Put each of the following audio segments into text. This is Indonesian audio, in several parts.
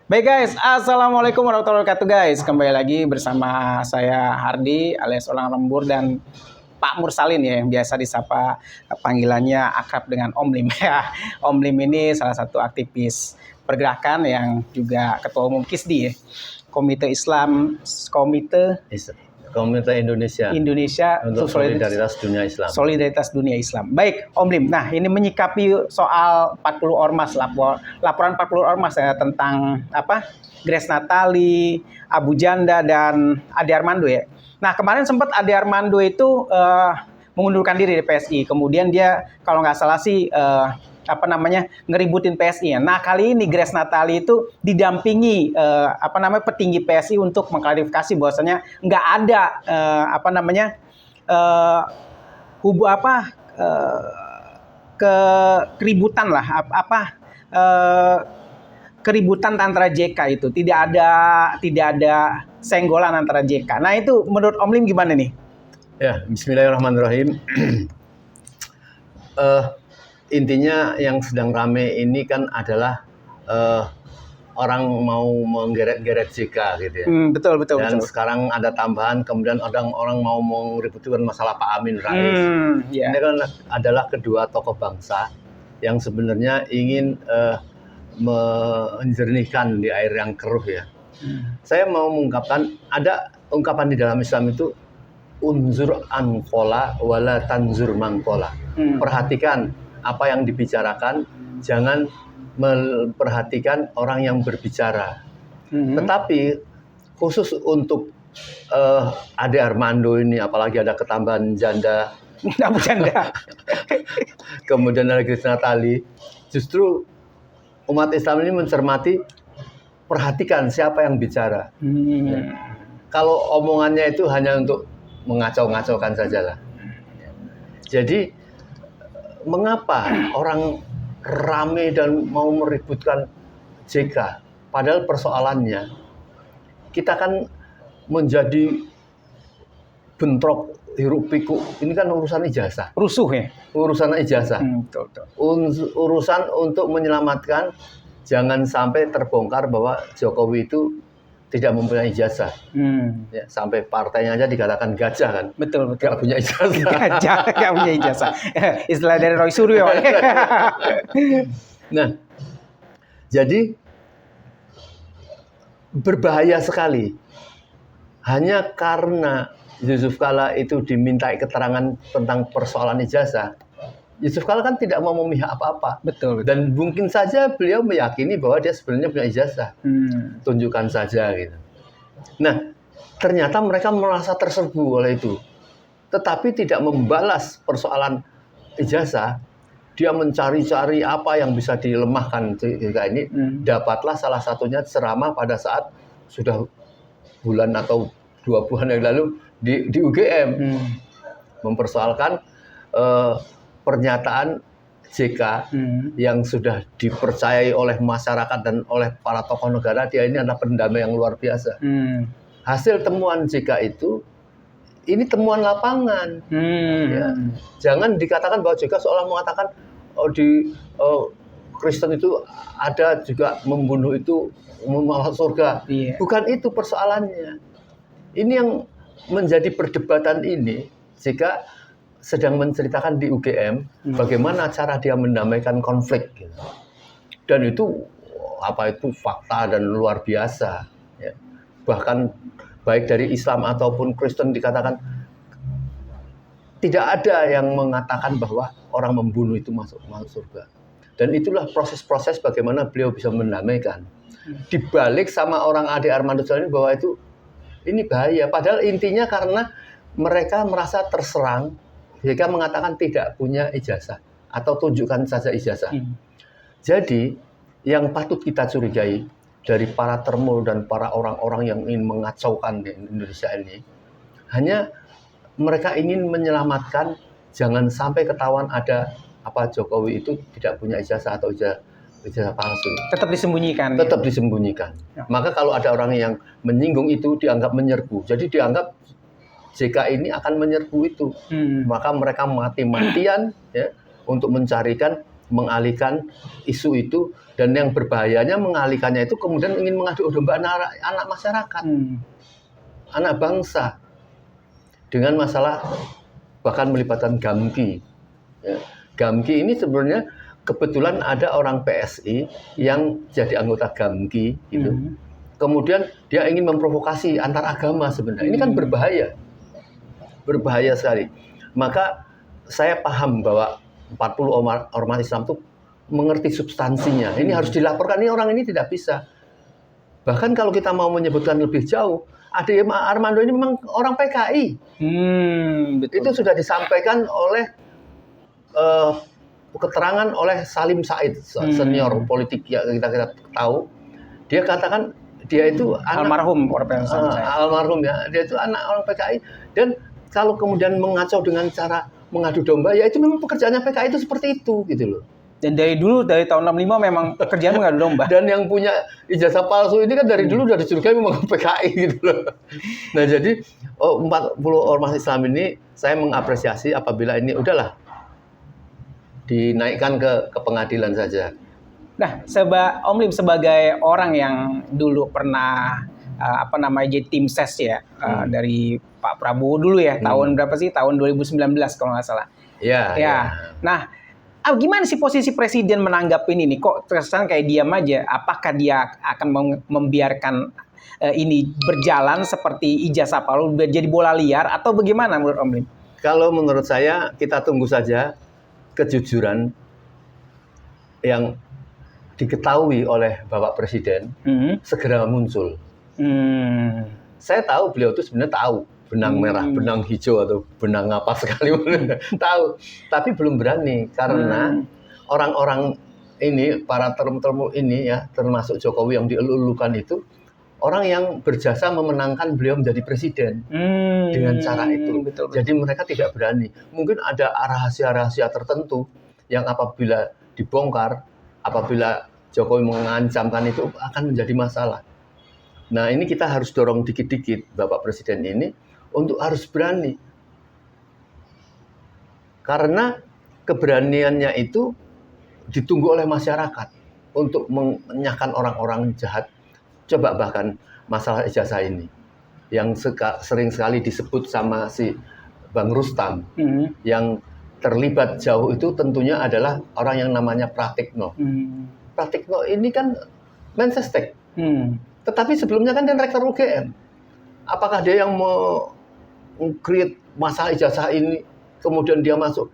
Baik guys, Assalamualaikum warahmatullahi wabarakatuh guys. Kembali lagi bersama saya Hardi alias Orang Lembur dan Pak Mursalin ya, yang biasa disapa panggilannya akrab dengan Om Lim ya. Om Lim ini salah satu aktivis pergerakan yang juga ketua umum KISDI ya. Komite Indonesia untuk solidaritas dunia Islam. Solidaritas dunia Islam. Baik, Om Lim. Nah, ini menyikapi soal 40 ormas, laporan 40 ormas ya tentang Grace Natali, Abu Janda dan Ade Armando ya. Nah, kemarin sempat Ade Armando itu mengundurkan diri dari PSI. Kemudian dia kalau nggak salah sih ngeributin PSI. Nah, kali ini Grace Natali itu didampingi petinggi PSI untuk mengklarifikasi bahwasanya nggak ada keributan lah keributan antara JK itu tidak ada senggolan antara JK. Nah, itu menurut Om Lim gimana nih? Ya, Bismillahirrahmanirrahim. Intinya yang sedang rame ini kan adalah orang mau menggeret-geret JK gitu ya. Betul. Dan sekarang ada tambahan, kemudian orang mau meributkan masalah Pak Amin Rais. Yeah. Ini kan adalah kedua tokoh bangsa yang sebenarnya ingin menjernihkan di air yang keruh ya. Saya mau mengungkapkan, ada ungkapan di dalam Islam itu unzur anqola wala tanzur mangkola. Perhatikan apa yang dibicarakan, jangan memperhatikan orang yang berbicara. Tetapi khusus untuk Ade Armando ini, apalagi ada ketambahan janda, Abu Janda, kemudian ada Grace Natali, justru umat Islam ini mencermati, perhatikan siapa yang bicara. Ya. Kalau omongannya itu hanya untuk mengacau-ngacaukan sajalah. Jadi mengapa orang rame dan mau meributkan JK? Padahal persoalannya kita kan menjadi bentrok hiruk pikuk. Ini kan urusan ijazah. Rusuh ya? Urusan ijazah. Urusan untuk menyelamatkan, jangan sampai terbongkar bahwa Jokowi itu tidak mempunyai ijazah. Ya, sampai partainya aja dikatakan gajah kan. Betul. Gak punya ijazah. Gak punya ijazah. Istilah dari Roy Suryo. Nah, jadi berbahaya sekali. Hanya karena Yusuf Kala itu dimintai keterangan tentang persoalan ijazah, Yusuf Kala kan tidak mau memihak apa-apa. Betul. Dan mungkin saja beliau meyakini bahwa dia sebenarnya punya ijazah. Tunjukkan saja gitu. Nah, ternyata mereka merasa terserbu oleh itu. Tetapi tidak membalas persoalan ijazah. Dia mencari-cari apa yang bisa dilemahkan jika ini. Dapatlah salah satunya ceramah pada saat sudah bulan atau 2 bulan yang lalu di UGM. Mempersoalkan pernyataan JK yang sudah dipercayai oleh masyarakat dan oleh para tokoh negara, dia ini adalah pendamai yang luar biasa. Hasil temuan JK itu, ini temuan lapangan. Ya. Jangan dikatakan bahwa JK seolah mengatakan Kristen itu ada juga membunuh itu masuk surga. Bukan itu persoalannya. Ini yang menjadi perdebatan ini, JK sedang menceritakan di UGM bagaimana cara dia mendamaikan konflik gitu. Dan itu fakta dan luar biasa ya. Bahkan baik dari Islam ataupun Kristen dikatakan tidak ada yang mengatakan bahwa orang membunuh itu masuk surga. Dan itulah proses-proses bagaimana beliau bisa mendamaikan. Dibalik sama orang Ade Armando ini bahwa ini bahaya, padahal intinya karena mereka merasa terserang. Mereka mengatakan tidak punya ijazah atau tunjukkan saja ijazah. Jadi yang patut kita curigai dari para termul dan para orang-orang yang ingin mengacaukan di Indonesia ini, hanya mereka ingin menyelamatkan jangan sampai ketahuan ada Jokowi itu tidak punya ijazah atau ijazah palsu. Tetap disembunyikan. Tetap disembunyikan. Ya. Maka kalau ada orang yang menyinggung itu dianggap menyerbu. Jadi dianggap JK ini akan menyerbu itu. Maka mereka mati-matian ya, untuk mengalihkan isu itu Dan yang berbahayanya mengalihkannya itu kemudian ingin mengadu domba anak masyarakat, anak bangsa, dengan masalah bahkan melibatkan Gamki. Ya. Gamki ini sebenarnya kebetulan ada orang PSI yang jadi anggota Gamki, gitu. Kemudian dia ingin memprovokasi antar agama sebenarnya. Ini kan berbahaya sekali. Maka saya paham bahwa 40 ormas Islam itu mengerti substansinya. Ini harus dilaporkan. Ini orang ini tidak bisa. Bahkan kalau kita mau menyebutkan lebih jauh, Ade Armando ini memang orang PKI. Betul. Itu sudah disampaikan oleh keterangan oleh Salim Said, senior politik yang kita tahu. Dia katakan dia itu almarhum almarhum ya. Dia itu anak orang PKI. Dan kalau kemudian mengacau dengan cara mengadu domba, ya itu memang pekerjaannya PKI itu seperti itu, gitu loh. Dan dari dulu, dari tahun 65 memang pekerjaan mengadu domba. Dan yang punya ijazah palsu ini kan dari dulu dari dicurigai memang PKI, gitu loh. Nah jadi 40 ormas Islam ini saya mengapresiasi apabila ini udahlah dinaikkan ke pengadilan saja. Nah, Om Lim sebagai orang yang dulu pernah jadi tim ses ya dari Pak Prabowo dulu ya, tahun berapa sih? Tahun 2019 kalau nggak salah. Ya. Nah, gimana sih posisi presiden menanggapi ini nih? Kok terkesan kayak diam aja? Apakah dia akan membiarkan ini berjalan seperti ijazah palsu jadi bola liar atau bagaimana menurut Om Lim? Kalau menurut saya kita tunggu saja kejujuran yang diketahui oleh Bapak Presiden segera muncul. Saya tahu beliau itu sebenarnya tahu benang merah, benang hijau atau benang apa sekali tahu, tapi belum berani karena orang-orang ini, para term-term ini ya, termasuk Jokowi yang dielulukan itu orang yang berjasa memenangkan beliau menjadi presiden dengan cara itu. Betul. Jadi mereka tidak berani. Mungkin ada rahasia-rahasia tertentu yang apabila dibongkar, apabila Jokowi mengancamkan itu akan menjadi masalah. Nah ini kita harus dorong dikit-dikit Bapak Presiden ini untuk harus berani. Karena keberaniannya itu ditunggu oleh masyarakat untuk menyahkan orang-orang jahat. Coba bahkan masalah ijazah ini yang sering sekali disebut sama si Bang Rustam, yang terlibat jauh itu tentunya adalah orang yang namanya Pratikno. Pratikno ini kan Mensestek, tetapi sebelumnya kan dia rektor UGM. Apakah dia yang mau create masalah ijazah ini, kemudian dia masuk?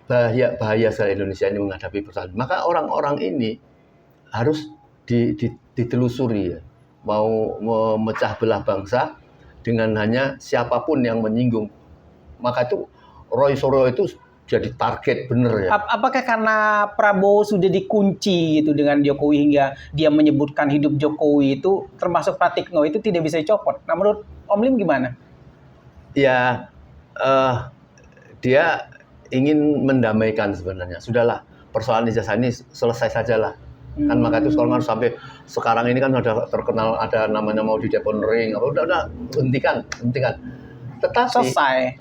Bahaya sekali Indonesia ini menghadapi persoalan. Maka orang-orang ini harus ditelusuri ya. Mau memecah belah bangsa dengan hanya siapapun yang menyinggung. Maka itu Roy Suryo itu jadi target bener ya. Apakah karena Prabowo sudah dikunci gitu dengan Jokowi hingga dia menyebutkan hidup Jokowi itu termasuk Pratikno itu tidak bisa dicopot? Nah menurut Om Lim gimana? Ya, dia ingin mendamaikan sebenarnya. Sudahlah, persoalan ijazah ini selesai sajalah. Kan maka itu sekarang harus sampai sekarang ini kan sudah terkenal ada namanya mau di deponering. Udah hentikan. Tetapi selesai.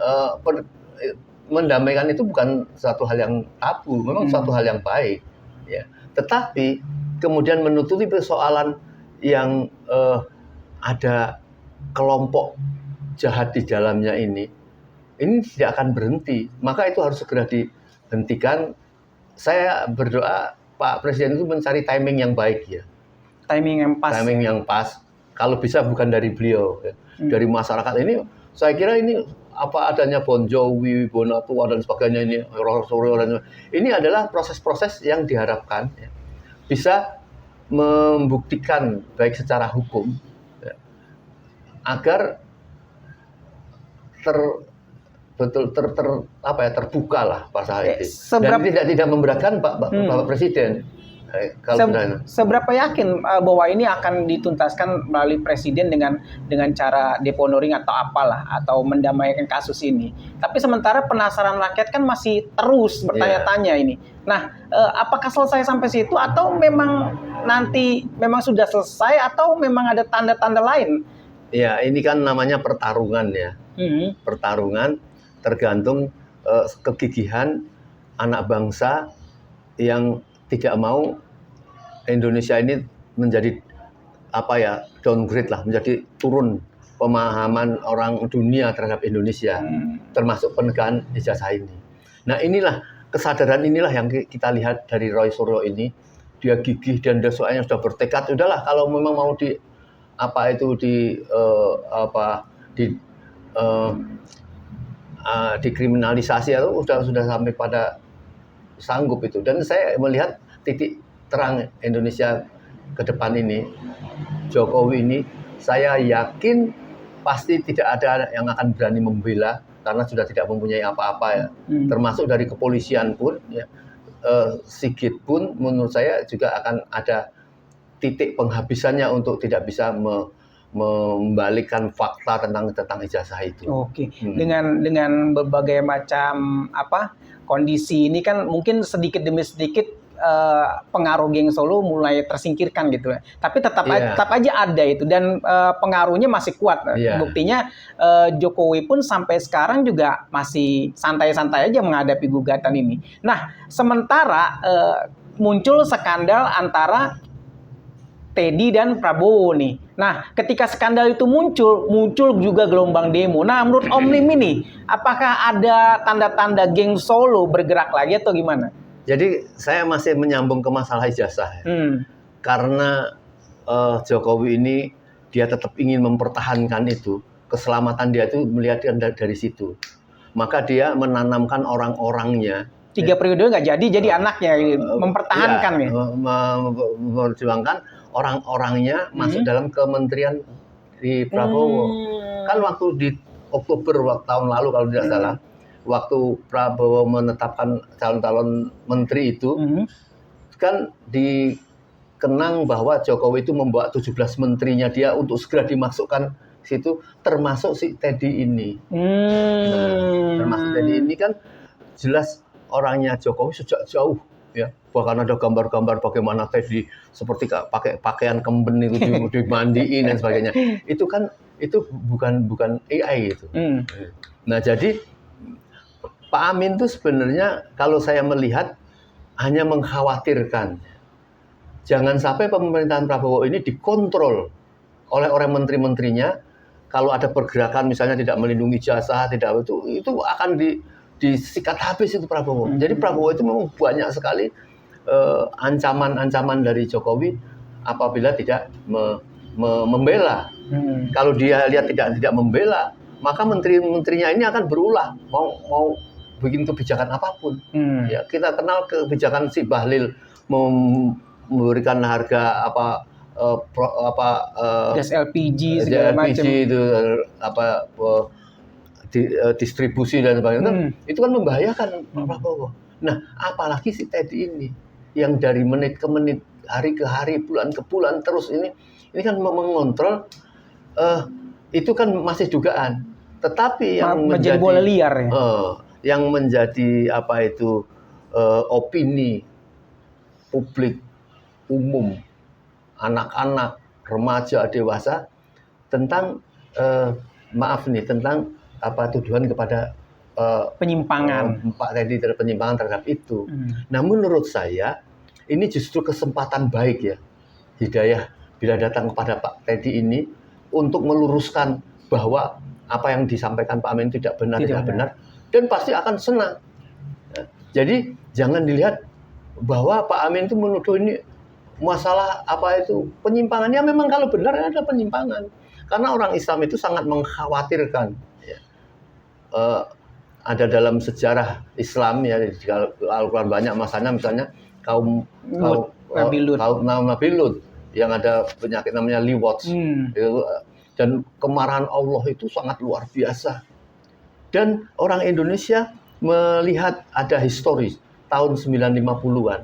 Mendamaikan itu bukan suatu hal yang tabu, memang suatu hal yang baik. Ya. Tetapi kemudian menutupi persoalan yang ada kelompok jahat di dalamnya ini tidak akan berhenti. Maka itu harus segera dihentikan. Saya berdoa Pak Presiden itu mencari timing yang baik ya. Timing yang pas. Kalau bisa bukan dari beliau, ya. Dari masyarakat ini. Saya kira ini apa adanya Bon Jovi, Bonatua dan sebagainya ini, ini adalah proses-proses yang diharapkan ya, bisa membuktikan baik secara hukum ya, agar terbuka lah pasal itu. Dan tidak memberatkan Bapak Presiden. Seberapa yakin bahwa ini akan dituntaskan melalui presiden dengan cara deponering atau apalah atau mendamaikan kasus ini. Tapi sementara penasaran rakyat kan masih terus bertanya-tanya ini. Nah, apakah selesai sampai situ atau memang nanti memang sudah selesai atau memang ada tanda-tanda lain? Ya, ini kan namanya pertarungan ya. Pertarungan tergantung kegigihan anak bangsa yang tidak mau Indonesia ini menjadi downgrade lah, menjadi turun pemahaman orang dunia terhadap Indonesia, termasuk penegakan ijazah ini. Nah inilah kesadaran inilah yang kita lihat dari Roy Suryo ini. Dia gigih dan dia soalnya sudah bertekad, udahlah kalau memang mau dikriminalisasi atau sudah sampai pada sanggup itu. Dan saya melihat titik terang Indonesia ke depan ini, Jokowi ini, saya yakin pasti tidak ada yang akan berani membela karena sudah tidak mempunyai apa-apa ya. Termasuk dari kepolisian pun ya. Sigit pun menurut saya juga akan ada titik penghabisannya untuk tidak bisa membalikkan fakta tentang ijazah itu. Oke. Dengan berbagai macam kondisi ini kan mungkin sedikit demi sedikit pengaruh geng Solo mulai tersingkirkan gitu ya. Tapi tetap aja ada itu dan pengaruhnya masih kuat. Buktinya Jokowi pun sampai sekarang juga masih santai-santai aja menghadapi gugatan ini. Nah, sementara muncul skandal antara Teddy dan Prabowo nih. Nah, ketika skandal itu muncul juga gelombang demo. Nah, menurut Om Lim ini, apakah ada tanda-tanda geng Solo bergerak lagi atau gimana? Jadi saya masih menyambung ke masalah ijazah ya. Karena Jokowi ini dia tetap ingin mempertahankan itu, keselamatan dia itu melihat dari situ. Maka dia menanamkan orang-orangnya. 3 periode nggak jadi anaknya mempertahankan ya. Memperjuangkan orang-orangnya masuk dalam kementerian di Prabowo. Kan waktu di Oktober tahun lalu kalau tidak salah, waktu Prabowo menetapkan calon-calon menteri itu, kan dikenang bahwa Jokowi itu membawa 17 menterinya dia untuk segera dimasukkan situ, termasuk si Teddy ini. Termasuk Teddy ini kan jelas orangnya Jokowi sejak jauh, ya. Bahkan ada gambar-gambar bagaimana Teddy seperti pakai pakaian kemben itu dimandiin dan sebagainya. Itu bukan AI itu. Nah jadi Pak Amin itu sebenarnya kalau saya melihat hanya mengkhawatirkan jangan sampai pemerintahan Prabowo ini dikontrol oleh orang menteri-menterinya. Kalau ada pergerakan misalnya tidak melindungi jasa, itu akan disikat habis itu Prabowo. Jadi Prabowo itu memang banyak sekali ancaman-ancaman dari Jokowi apabila tidak membela. Kalau dia lihat tidak membela, maka menteri-menterinya ini akan berulah mau bikin kebijakan apapun. Ya, kita kenal kebijakan si Bahlil memberikan harga gas LPG segala macam itu distribusi dan sebagainya. Itu kan membahayakan Pak Prabowo. Nah, apalagi si Teddy ini yang dari menit ke menit, hari ke hari, bulan ke bulan terus ini kan mengontrol, itu kan masih dugaan. Tetapi yang menjadi bola liar ya. Yang menjadi opini publik umum, anak-anak, remaja, dewasa tentang tentang tuduhan kepada penyimpangan Pak Teddy terhadap penyimpangan terhadap itu. Nah, menurut saya ini justru kesempatan baik ya, Hidayah bila datang kepada Pak Teddy ini untuk meluruskan bahwa apa yang disampaikan Pak Amin tidak benar, dan pasti akan senang. Jadi jangan dilihat bahwa Pak Amin itu menuduh ini masalah penyimpangan. Ya memang kalau benar ada penyimpangan. Karena orang Islam itu sangat mengkhawatirkan. Ya. Ada dalam sejarah Islam ya, di Al-Quran banyak misalnya kaum Nabi Lut yang ada penyakit namanya liwat. Dan kemarahan Allah itu sangat luar biasa. Dan orang Indonesia melihat ada historis tahun 950-an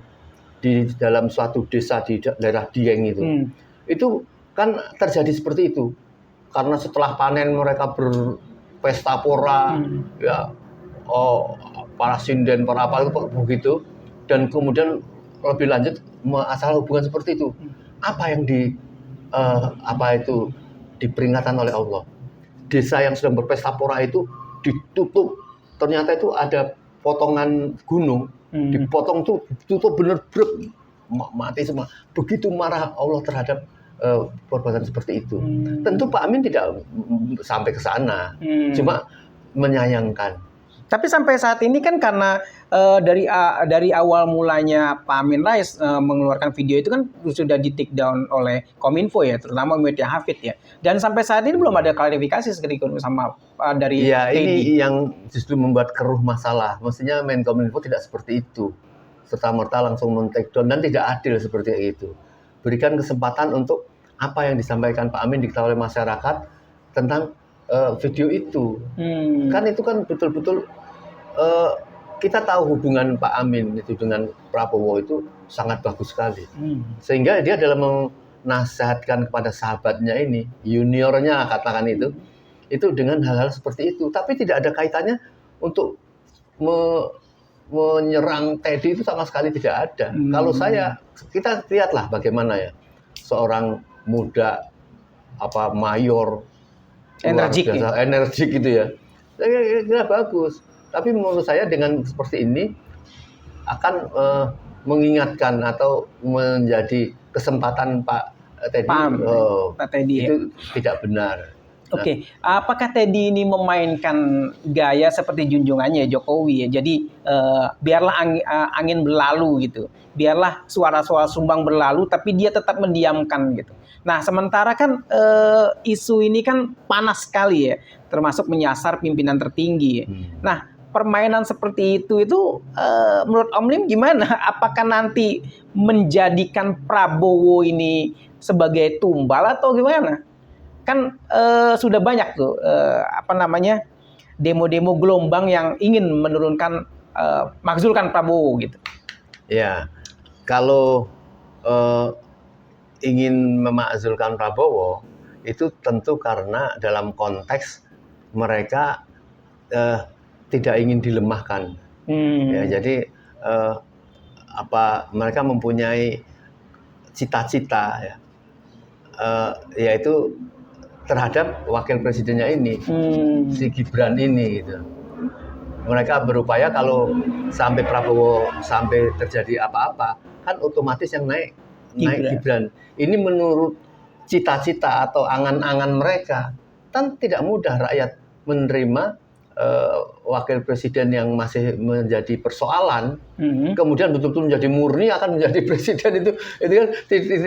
di dalam suatu desa di daerah Dieng itu. Itu kan terjadi seperti itu. Karena setelah panen mereka berpesta pora, ya, para sinden, para apa itu begitu. Dan kemudian lebih lanjut masalah hubungan seperti itu. Apa yang diperingatkan oleh Allah? Desa yang sedang berpesta pora itu ditutup, ternyata itu ada potongan gunung, dipotong tuh, tutup bener-bener mati semua. Begitu marah Allah terhadap perbuatan seperti itu. Tentu Pak Amin tidak sampai ke sana, cuma menyayangkan. Tapi sampai saat ini kan karena dari awal mulanya Pak Amin Rais mengeluarkan video itu kan sudah di take down oleh Kominfo ya, terutama Media Hafid ya. Dan sampai saat ini belum ada klarifikasi sedikit sama dari ya, Teddy. ini yang justru membuat keruh masalah. Mestinya Menkominfo tidak seperti itu, serta-merta langsung men-take down, dan tidak adil seperti itu. Berikan kesempatan untuk apa yang disampaikan Pak Amin diketahui oleh masyarakat tentang video itu. Kan itu kan betul-betul kita tahu hubungan Pak Amin itu dengan Prabowo itu sangat bagus sekali. Sehingga dia dalam menasihatkan kepada sahabatnya ini, juniornya katakan itu dengan hal-hal seperti itu. Tapi tidak ada kaitannya untuk menyerang Teddy, itu sama sekali tidak ada. Kalau kita lihatlah bagaimana ya seorang muda mayor energik gitu ya. Saya kira bagus. Tapi menurut saya dengan seperti ini akan mengingatkan atau menjadi kesempatan Pak Teddy itu tidak benar. Oke, apakah Teddy ini memainkan gaya seperti junjungannya Jokowi ya? Jadi biarlah angin berlalu gitu, biarlah suara-suara sumbang berlalu, tapi dia tetap mendiamkan gitu. Nah, sementara kan isu ini kan panas sekali ya, termasuk menyasar pimpinan tertinggi. Nah, permainan seperti itu menurut Om Lim gimana? Apakah nanti menjadikan Prabowo ini sebagai tumbal atau gimana? Kan sudah banyak tuh demo-demo gelombang yang ingin menurunkan makzulkan Prabowo gitu. Ya, kalau ingin memakzulkan Prabowo itu tentu karena dalam konteks mereka tidak ingin dilemahkan. Ya, jadi mereka mempunyai cita-cita ya, yaitu terhadap wakil presidennya ini, si Gibran ini gitu. Mereka berupaya kalau sampai Prabowo sampai terjadi apa-apa, kan otomatis yang naik Gibran. Ini menurut cita-cita atau angan-angan mereka, kan tidak mudah rakyat menerima wakil presiden yang masih menjadi persoalan, kemudian betul-betul menjadi murni akan menjadi presiden, itu kan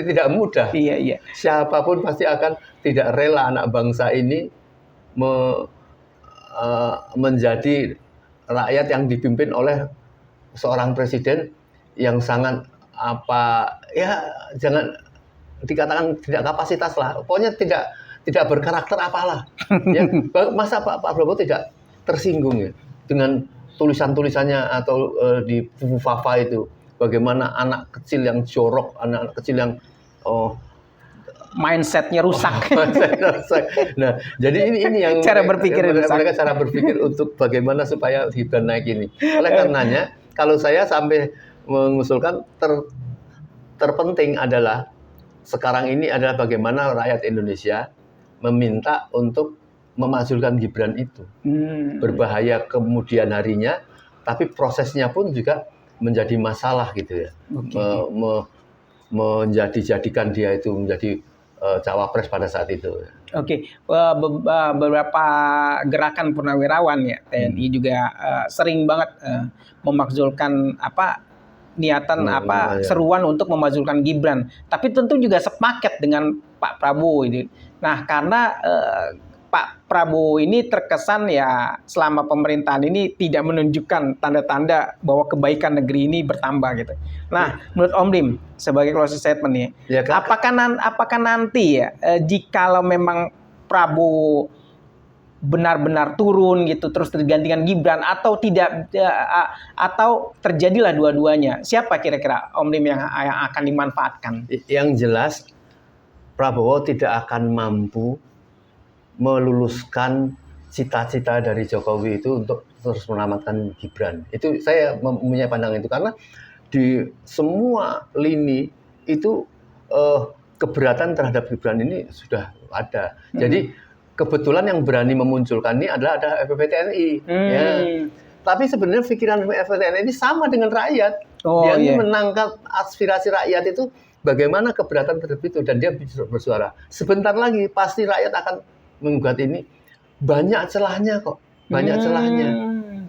tidak mudah. Iya. Siapapun pasti akan tidak rela anak bangsa ini menjadi rakyat yang dipimpin oleh seorang presiden yang sangat jangan dikatakan tidak kapasitas lah, pokoknya tidak berkarakter apalah. Ya, masa Pak Prabowo tidak tersinggung ya dengan tulisan-tulisannya atau di Fufafa itu, bagaimana anak kecil yang jorok, anak kecil yang mindsetnya rusak. Nah, jadi ini yang cara berpikir mereka cara berpikir untuk bagaimana supaya Gibran naik ini. Oleh karenanya, kalau saya sampai mengusulkan terpenting adalah sekarang ini adalah bagaimana rakyat Indonesia meminta untuk memakzulkan Gibran itu. Berbahaya kemudian harinya, tapi prosesnya pun juga menjadi masalah gitu ya. Menjadikan dia itu menjadi cawapres pada saat itu. Oke. Beberapa gerakan purnawirawan ya TNI juga sering banget memakzulkan niatan seruan untuk memakzulkan Gibran. Tapi tentu juga sepaket dengan Pak Prabowo ini. Nah, karena Pak Prabowo ini terkesan ya selama pemerintahan ini tidak menunjukkan tanda-tanda bahwa kebaikan negeri ini bertambah gitu. Nah, menurut Om Lim sebagai closing statement nih, apakah nanti ya jikalau memang Prabowo benar-benar turun gitu terus tergantikan Gibran atau tidak atau terjadilah dua-duanya, siapa kira-kira Om Lim yang akan dimanfaatkan? Yang jelas Prabowo tidak akan mampu meluluskan cita-cita dari Jokowi itu untuk terus menyelamatkan Gibran. Itu saya mempunyai pandangan itu, karena di semua lini itu keberatan terhadap Gibran ini sudah ada. Jadi kebetulan yang berani memunculkan ini adalah ada FPP TNI. Ya. Tapi sebenarnya pikiran FPP TNI ini sama dengan rakyat. Dia ini menangkap aspirasi rakyat itu, bagaimana keberatan terhadap itu, dan dia bersuara. Sebentar lagi pasti rakyat akan menggugat ini. Banyak celahnya kok, banyak celahnya.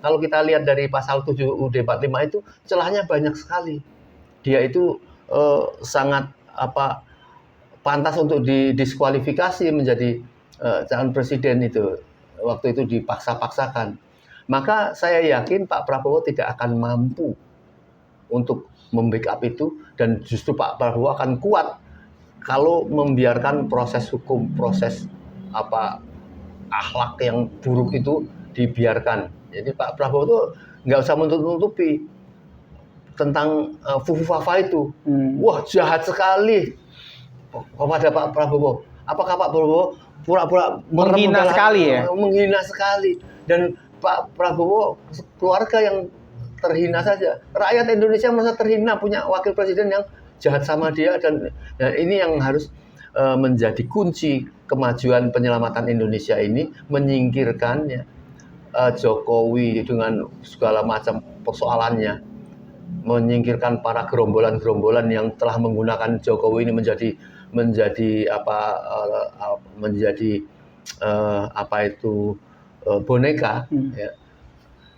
Kalau kita lihat dari pasal 7 UUD 45 itu celahnya banyak sekali. Dia itu sangat pantas untuk didiskualifikasi menjadi calon presiden itu. Waktu itu dipaksa-paksakan. Maka saya yakin Pak Prabowo tidak akan mampu untuk membackup itu, dan justru Pak Prabowo akan kuat kalau membiarkan proses hukum, proses akhlak yang buruk itu dibiarkan. Jadi Pak Prabowo itu nggak usah menutup-nutupi tentang Fufu-Fafa itu. Wah, jahat sekali kepada Pak Prabowo. Apakah Pak Prabowo pura-pura menghina sekali ya? Menghina sekali. Dan Pak Prabowo keluarga yang terhina saja. Rakyat Indonesia merasa terhina punya wakil presiden yang jahat sama dia, dan ini yang harus menjadi kunci kemajuan penyelamatan Indonesia ini, menyingkirkan Jokowi dengan segala macam persoalannya, menyingkirkan para gerombolan-gerombolan yang telah menggunakan Jokowi ini menjadi boneka. Ya.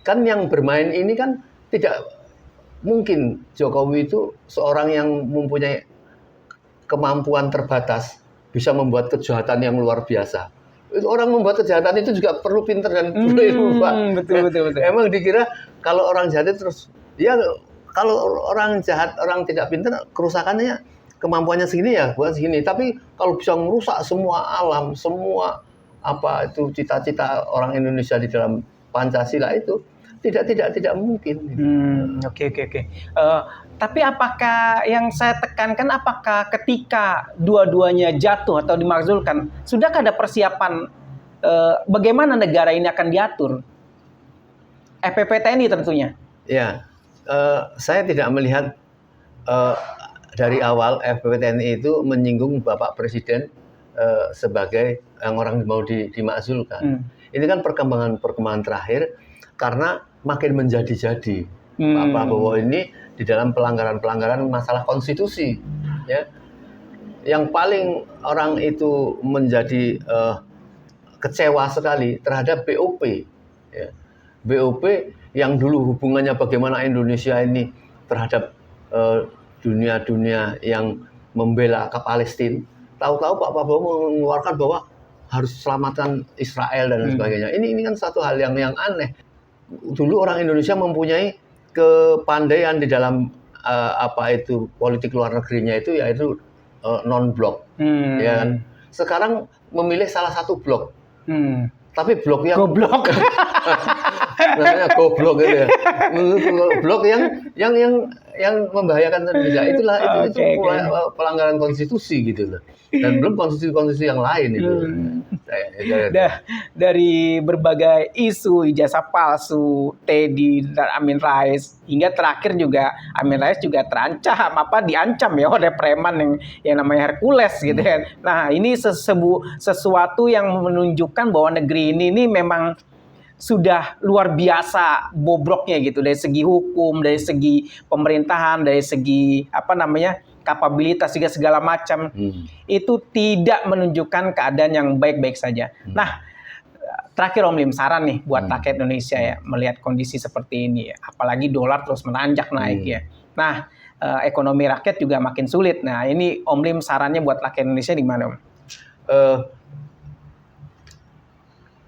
Kan yang bermain ini kan tidak mungkin Jokowi itu seorang yang mempunyai kemampuan terbatas bisa membuat kejahatan yang luar biasa. Itu orang membuat kejahatan itu juga perlu pintar dan perlu ilmu, Pak. Betul. Emang dikira kalau orang jahat itu terus, ya kalau orang jahat, orang tidak pintar, kerusakannya kemampuannya segini ya bukan segini. Tapi kalau bisa merusak semua alam, semua cita-cita orang Indonesia di dalam Pancasila itu tidak mungkin. Oke. Tapi apakah yang saya tekankan, apakah ketika dua-duanya jatuh atau dimakzulkan, sudahkah ada persiapan bagaimana negara ini akan diatur? FPPTNI tentunya. Ya, saya tidak melihat dari awal FPPTNI itu menyinggung Bapak Presiden sebagai yang orang mau dimakzulkan. Ini kan perkembangan terakhir, karena makin menjadi-jadi. Pak Prabowo ini di dalam pelanggaran masalah konstitusi, ya. Yang paling orang itu menjadi kecewa sekali terhadap BOP, ya. BOP yang dulu hubungannya bagaimana Indonesia ini terhadap dunia yang membela ke Palestina. Tahu-tahu Pak Prabowo mengeluarkan bahwa harus selamatkan Israel dan sebagainya. Ini kan satu hal yang aneh. Dulu orang Indonesia mempunyai kepandaian di dalam politik luar negerinya itu, yaitu non-blok, ya kan? Sekarang memilih salah satu blok, tapi blok yang goblok, namanya goblok gitu ya, blok yang membahayakan Indonesia. Itulah itu pelanggaran konstitusi gitu loh. Dan belum konstitusi yang lain itu. Dari berbagai isu ijazah palsu, Teddy dan Amin Rais, hingga terakhir juga Amin Rais juga diancam ya oleh preman yang namanya Hercules gitu kan. Nah, ini sesuatu yang menunjukkan bahwa negeri ini memang sudah luar biasa bobroknya gitu, dari segi hukum, dari segi pemerintahan, dari segi kapabilitas juga segala macam. Itu tidak menunjukkan keadaan yang baik-baik saja. Nah, terakhir Om Lim, saran nih buat rakyat Indonesia ya, melihat kondisi seperti ini ya, apalagi dolar terus menanjak naik ya. Nah, ekonomi rakyat juga makin sulit. Nah, ini Om Lim sarannya buat rakyat Indonesia di mana, Om?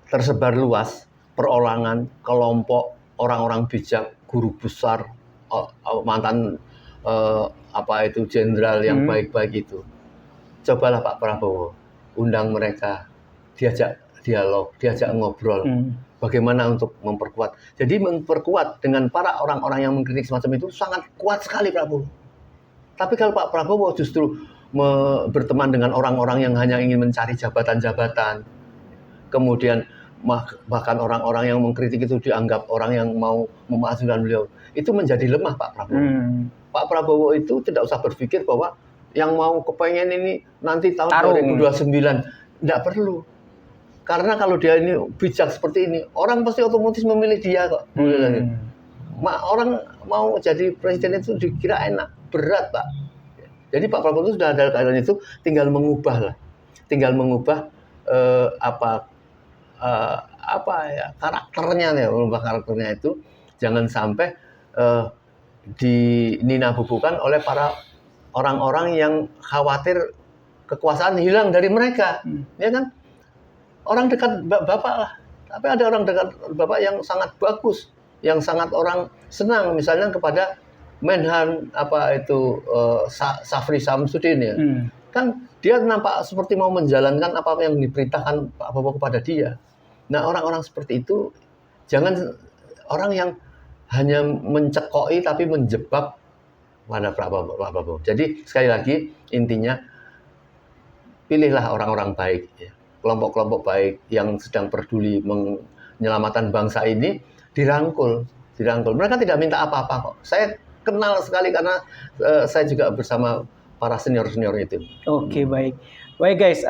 Tersebar luas perorangan, kelompok orang-orang bijak, guru besar, mantan jenderal yang baik-baik itu. Cobalah Pak Prabowo undang mereka, diajak dialog, diajak ngobrol. Bagaimana untuk memperkuat. Jadi memperkuat dengan para orang-orang yang mengkritik semacam itu sangat kuat sekali Prabowo. Tapi kalau Pak Prabowo justru berteman dengan orang-orang yang hanya ingin mencari jabatan-jabatan, kemudian bahkan orang-orang yang mengkritik itu dianggap orang yang mau memakzulkan beliau, itu menjadi lemah Pak Prabowo. Pak Prabowo itu tidak usah berpikir bahwa yang mau kepengen ini nanti tahun 2029, tidak perlu. Karena kalau dia ini bijak seperti ini, orang pasti otomatis memilih dia kok. orang mau jadi presiden itu dikira enak, berat Pak. Jadi Pak Prabowo itu sudah ada keadaan itu, tinggal mengubah karakternya ya, mengubah karakternya itu jangan sampai dininabubukan oleh para orang-orang yang khawatir kekuasaan hilang dari mereka, ya kan? Orang dekat Bapak lah, tapi ada orang dekat Bapak yang sangat bagus, yang sangat orang senang, misalnya kepada Menhan Syafri Samsudin ya, kan dia nampak seperti mau menjalankan apa yang diperintahkan Pak Prabowo kepada dia. Nah orang-orang seperti itu jangan orang yang hanya mencekoi tapi menjebak pada Pak Prabowo. Jadi sekali lagi intinya pilihlah orang-orang baik, ya. Kelompok-kelompok baik yang sedang peduli menyelamatkan bangsa ini dirangkul. Mereka tidak minta apa-apa kok. Saya kenal sekali karena saya juga bersama para senior-senior itu. Oke, baik. Baik guys,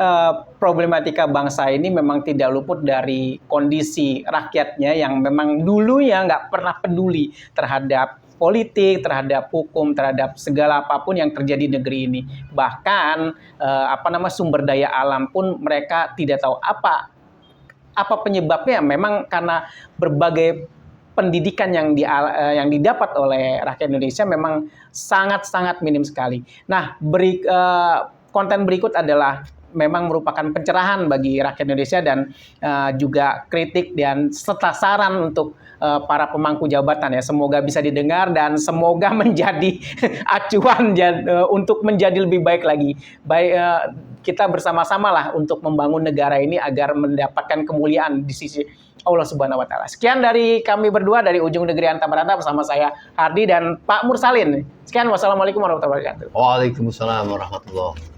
problematika bangsa ini memang tidak luput dari kondisi rakyatnya yang memang dulunya nggak pernah peduli terhadap politik, terhadap hukum, terhadap segala apapun yang terjadi di negeri ini. Bahkan sumber daya alam pun mereka tidak tahu apa penyebabnya. Memang karena berbagai pendidikan yang didapat oleh rakyat Indonesia memang sangat-sangat minim sekali. Nah, konten berikut adalah memang merupakan pencerahan bagi rakyat Indonesia dan juga kritik dan serta saran untuk para pemangku jabatan ya. Semoga bisa didengar dan semoga menjadi acuan untuk menjadi lebih baik lagi. Kita bersama-sama lah untuk membangun negara ini agar mendapatkan kemuliaan di sisi Allah Subhanahu wa taala. Sekian dari kami berdua dari Ujung Negeri Anta Barata bersama saya Hardi dan Pak Mursalin. Sekian, wassalamualaikum warahmatullahi wabarakatuh. Waalaikumsalam warahmatullahi wabarakatuh.